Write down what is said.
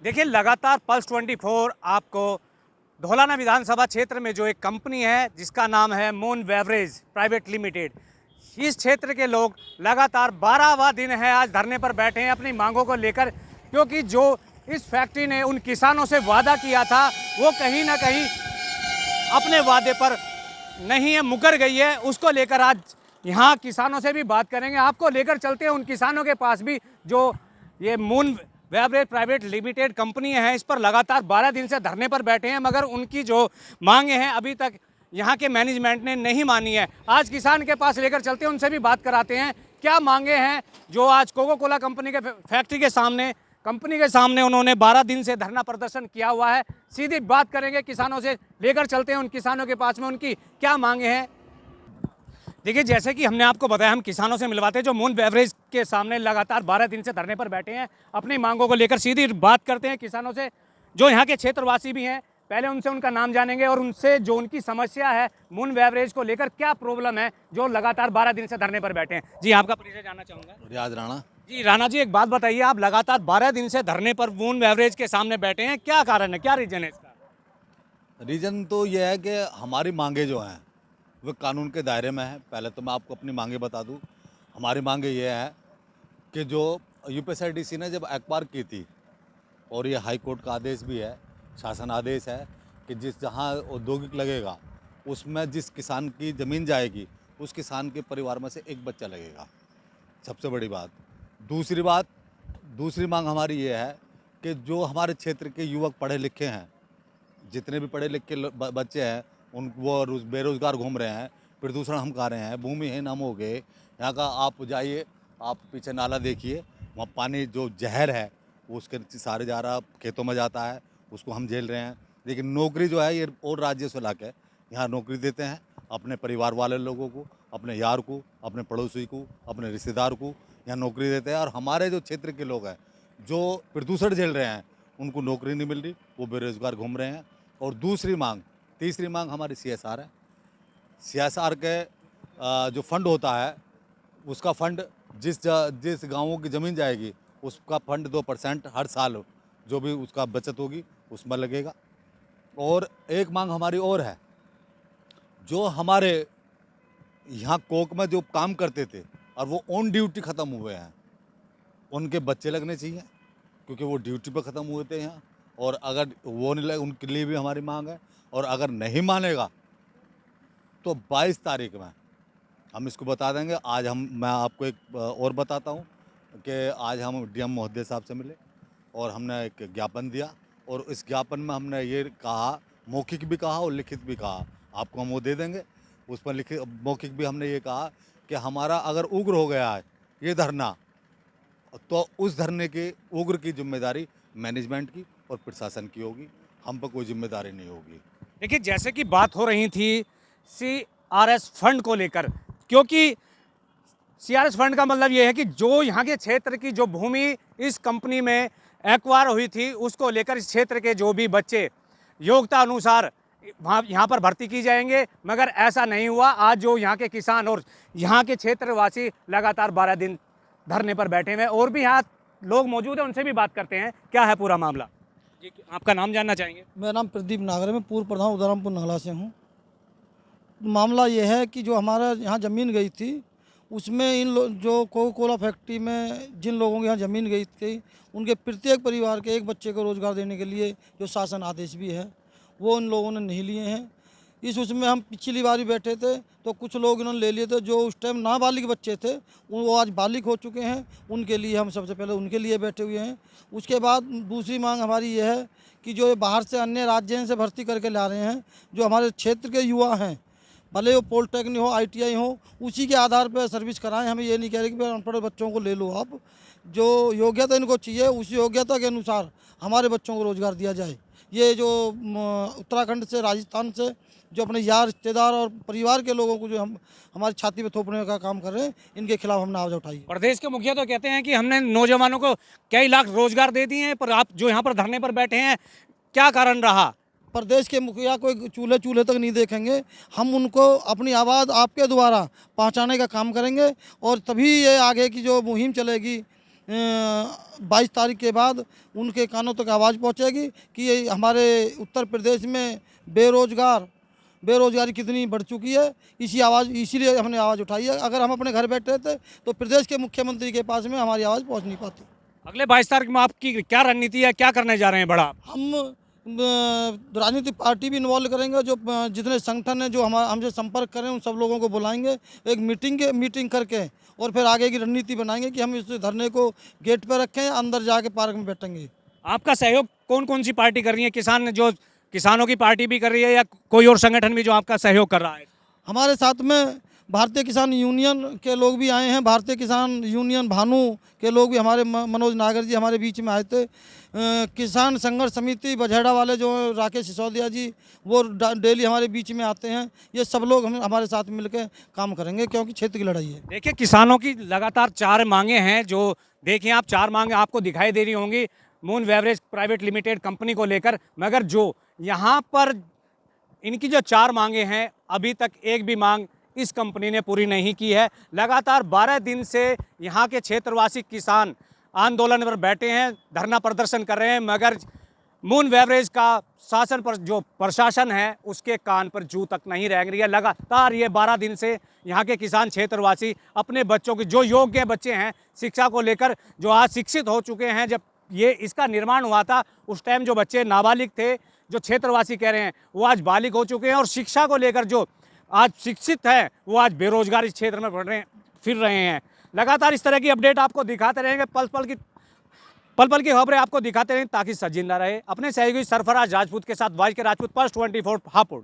देखिए, लगातार पल्स 24 आपको धौलाना विधानसभा क्षेत्र में जो एक कंपनी है जिसका नाम है मून बेवरेज प्राइवेट लिमिटेड, इस क्षेत्र के लोग लगातार 12वां दिन है आज धरने पर बैठे हैं अपनी मांगों को लेकर, क्योंकि जो इस फैक्ट्री ने उन किसानों से वादा किया था वो कहीं ना कहीं अपने वादे पर नहीं है, मुकर गई है। उसको लेकर आज यहाँ किसानों से भी बात करेंगे, आपको लेकर चलते हैं उन किसानों के पास भी जो ये moon beverage private limited company है, इस पर लगातार 12 दिन से धरने पर बैठे हैं, मगर उनकी जो मांगे हैं अभी तक यहाँ के मैनेजमेंट ने नहीं मानी है। आज किसान के पास लेकर चलते हैं, उनसे भी बात कराते हैं क्या मांगे हैं जो आज कोको कोला कंपनी के फैक्ट्री के सामने उन्होंने 12 दिन से धरना प्रदर्शन किया हुआ है। सीधी बात करेंगे किसानों से, लेकर चलते हैं उन किसानों के पास में उनकी क्या मांगे हैं। देखिए, जैसे कि हमने आपको बताया, हम किसानों से मिलवाते हैं जो मून बेवरेज के सामने लगातार 12 दिन से धरने पर बैठे हैं, अपनी मांगों को लेकर सीधी बात करते हैं किसानों से जो यहाँ के क्षेत्रवासी भी हैं। पहले उनसे उनका नाम जानेंगे और उनसे जो उनकी समस्या है मून बेवरेज को लेकर, क्या प्रॉब्लम है जो लगातार 12 दिन से धरने पर बैठे हैं। जी, आपका परिचय जानना चाहूँगा। रियाज राणा। जी राणा जी, एक बात बताइए, आप लगातार 12 दिन से धरने पर मून बेवरेज के सामने बैठे हैं, क्या कारण है, क्या रीजन है इसका? रीज़न तो ये है कि हमारी मांगे जो हैं वो कानून के दायरे में है। पहले तो मैं आपको अपनी मांगे बता दूं। हमारी मांगे ये है कि जो यूपीएसआरटीसी ने जब एक्वायर की थी, और ये हाई कोर्ट का आदेश भी है, शासन आदेश है, कि जहां औद्योगिक लगेगा उसमें जिस किसान की ज़मीन जाएगी उस किसान के परिवार में से एक बच्चा लगेगा। सबसे बड़ी बात। दूसरी मांग हमारी ये है कि जो हमारे क्षेत्र के युवक पढ़े लिखे हैं, जितने भी पढ़े लिखे बच्चे हैं, वो बेरोज़गार घूम रहे हैं, प्रदूषण हम खा रहे हैं, भूमिहीन हम हो गए। यहाँ का आप जाइए, आप पीछे नाला देखिए, वहाँ पानी जो जहर है वो उसके सारे जा रहा खेतों में जाता है, उसको हम झेल रहे हैं। लेकिन नौकरी जो है ये और राज्य से लाके यहाँ नौकरी देते हैं अपने परिवार वाले लोगों को, अपने यार को, अपने पड़ोसी को, अपने रिश्तेदार को यहाँ नौकरी देते हैं। और हमारे जो क्षेत्र के लोग हैं जो प्रदूषण झेल रहे हैं उनको नौकरी नहीं मिल रही, वो बेरोज़गार घूम रहे हैं। और तीसरी मांग हमारी सीएसआर है। सीएसआर के जो फंड होता है उसका फंड जिस गाँवों की ज़मीन जाएगी उसका फंड 2% हर साल जो भी उसका बचत होगी उसमें लगेगा। और एक मांग हमारी और है, जो हमारे यहाँ कोक में जो काम करते थे और वो ऑन ड्यूटी ख़त्म हुए हैं, उनके बच्चे लगने चाहिए, क्योंकि वो ड्यूटी पर ख़त्म हुए थे यहाँ। और अगर वो नहीं लगे, उनके लिए भी हमारी मांग है। और अगर नहीं मानेगा तो 22 तारीख में हम इसको बता देंगे। मैं आपको एक और बताता हूँ कि आज हम डीएम महोदय साहब से मिले और हमने एक ज्ञापन दिया, और इस ज्ञापन में हमने ये कहा, मौखिक भी कहा और लिखित भी कहा, आपको हम वो दे देंगे। उस पर लिखित मौखिक भी हमने ये कहा कि हमारा अगर उग्र हो गया है ये धरना, तो उस धरने के उग्र की जिम्मेदारी मैनेजमेंट की और प्रशासन की होगी, हम पर कोई जिम्मेदारी नहीं होगी। देखिए, जैसे कि बात हो रही थी सीआरएस फंड को लेकर, क्योंकि सीआरएस फंड का मतलब ये है कि जो यहाँ के क्षेत्र की जो भूमि इस कंपनी में एक्वायर हुई थी उसको लेकर इस क्षेत्र के जो भी बच्चे योग्यता अनुसार वहाँ यहाँ पर भर्ती की जाएंगे, मगर ऐसा नहीं हुआ। आज जो यहाँ के किसान और यहाँ के क्षेत्रवासी लगातार 12 दिन धरने पर बैठे हुए हैं, और भी यहाँ लोग मौजूद हैं, उनसे भी बात करते हैं क्या है पूरा मामला। जी, आपका नाम जानना चाहेंगे? मेरा नाम प्रदीप नागर है, मैं पूर्व प्रधान उदारामपुर नगला से हूँ। मामला ये है कि जो हमारा यहाँ ज़मीन गई थी उसमें जो कोको कोला फैक्ट्री में जिन लोगों की यहाँ ज़मीन गई थी उनके प्रत्येक परिवार के एक बच्चे को रोज़गार देने के लिए जो शासन आदेश भी है वो उन लोगों ने नहीं लिए हैं। उसमें हम पिछली बार भी बैठे थे तो कुछ लोग इन्होंने ले लिए थे, जो उस टाइम नाबालिग बच्चे थे वो आज बालिग हो चुके हैं, उनके लिए हम सबसे पहले उनके लिए बैठे हुए हैं। उसके बाद दूसरी मांग हमारी ये है कि जो बाहर से अन्य राज्यों से भर्ती करके ला रहे हैं, जो हमारे क्षेत्र के युवा हैं, भले वो पॉलिटेक्निक हो, आईटीआई हो, उसी के आधार पर सर्विस कराएं। हमें ये नहीं कह रहे कि अनपढ़ बच्चों को ले लो आप, जो योग्यता इनको चाहिए उस योग्यता के अनुसार हमारे बच्चों को रोज़गार दिया जाए। ये जो उत्तराखंड से, राजस्थान से जो अपने यार, रिश्तेदार और परिवार के लोगों को जो हमारी छाती पे थोपने का काम कर रहे हैं, इनके खिलाफ हमने आवाज़ उठाई। प्रदेश के मुखिया तो कहते हैं कि हमने नौजवानों को कई लाख रोजगार दे दिए हैं, पर आप जो यहाँ पर धरने पर बैठे हैं, क्या कारण रहा? प्रदेश के मुखिया कोई चूल्हे तक नहीं देखेंगे, हम उनको अपनी आवाज़ आपके द्वारा पहुंचाने का काम करेंगे, और तभी ये आगे की जो मुहिम चलेगी 22 तारीख के बाद उनके कानों तक आवाज़ पहुंचेगी कि ये हमारे उत्तर प्रदेश में बेरोजगारी कितनी बढ़ चुकी है। इसीलिए हमने आवाज़ उठाई है। अगर हम अपने घर बैठे थे तो प्रदेश के मुख्यमंत्री के पास में हमारी आवाज़ पहुंच नहीं पाती। अगले 22 तारीख में आपकी क्या रणनीति है, क्या करने जा रहे हैं बड़ा? हम राजनीतिक पार्टी भी इन्वॉल्व करेंगे, जो जितने संगठन हैं जो हमसे संपर्क करें उन सब लोगों को बुलाएंगे, एक मीटिंग करके और फिर आगे की रणनीति बनाएंगे कि हम इस धरने को गेट पर रखें, अंदर जाके पार्क में बैठेंगे। आपका सहयोग कौन कौन सी पार्टी कर रही है? किसानों की पार्टी भी कर रही है या कोई और संगठन भी जो आपका सहयोग कर रहा है? हमारे साथ में भारतीय किसान यूनियन के लोग भी आए हैं। भारतीय किसान यूनियन भानु के लोग भी, हमारे मनोज नागर जी हमारे बीच में आए थे। किसान संघर्ष समिति बझेड़ा वाले जो राकेश सिसोदिया जी, वो डेली हमारे बीच में आते हैं। ये सब लोग हमारे साथ मिलकर काम करेंगे, क्योंकि क्षेत्र की लड़ाई है। देखिए, किसानों की लगातार 4 मांगे हैं, जो देखिए आप 4 मांगे आपको दिखाई दे रही होंगी moon beverage private limited company को लेकर। मगर जो यहाँ पर इनकी जो 4 मांगे हैं, अभी तक एक भी मांग इस कंपनी ने पूरी नहीं की है। लगातार 12 दिन से यहाँ के क्षेत्रवासी किसान आंदोलन पर बैठे हैं, धरना प्रदर्शन कर रहे हैं, मगर मून बेवरेज का शासन पर जो प्रशासन है उसके कान पर जू तक नहीं रह रही है। लगातार ये 12 दिन से यहाँ के किसान क्षेत्रवासी अपने बच्चों की, जो योग्य बच्चे हैं शिक्षा को लेकर, जो आज शिक्षित हो चुके हैं, जब ये इसका निर्माण हुआ था उस टाइम जो बच्चे नाबालिग थे, जो क्षेत्रवासी कह रहे हैं वो आज बालिग हो चुके हैं, और शिक्षा को लेकर जो आज शिक्षित है वो आज बेरोजगार इस क्षेत्र में फिर रहे हैं। लगातार इस तरह की अपडेट आपको दिखाते रहेंगे, पल पल की खबरें आपको दिखाते रहेंगे, ताकि सच जिंदा रहे। अपने सहयोगी सरफराज राजपूत के साथ वाइस के राजपूत, Pulse 24 हापुड़।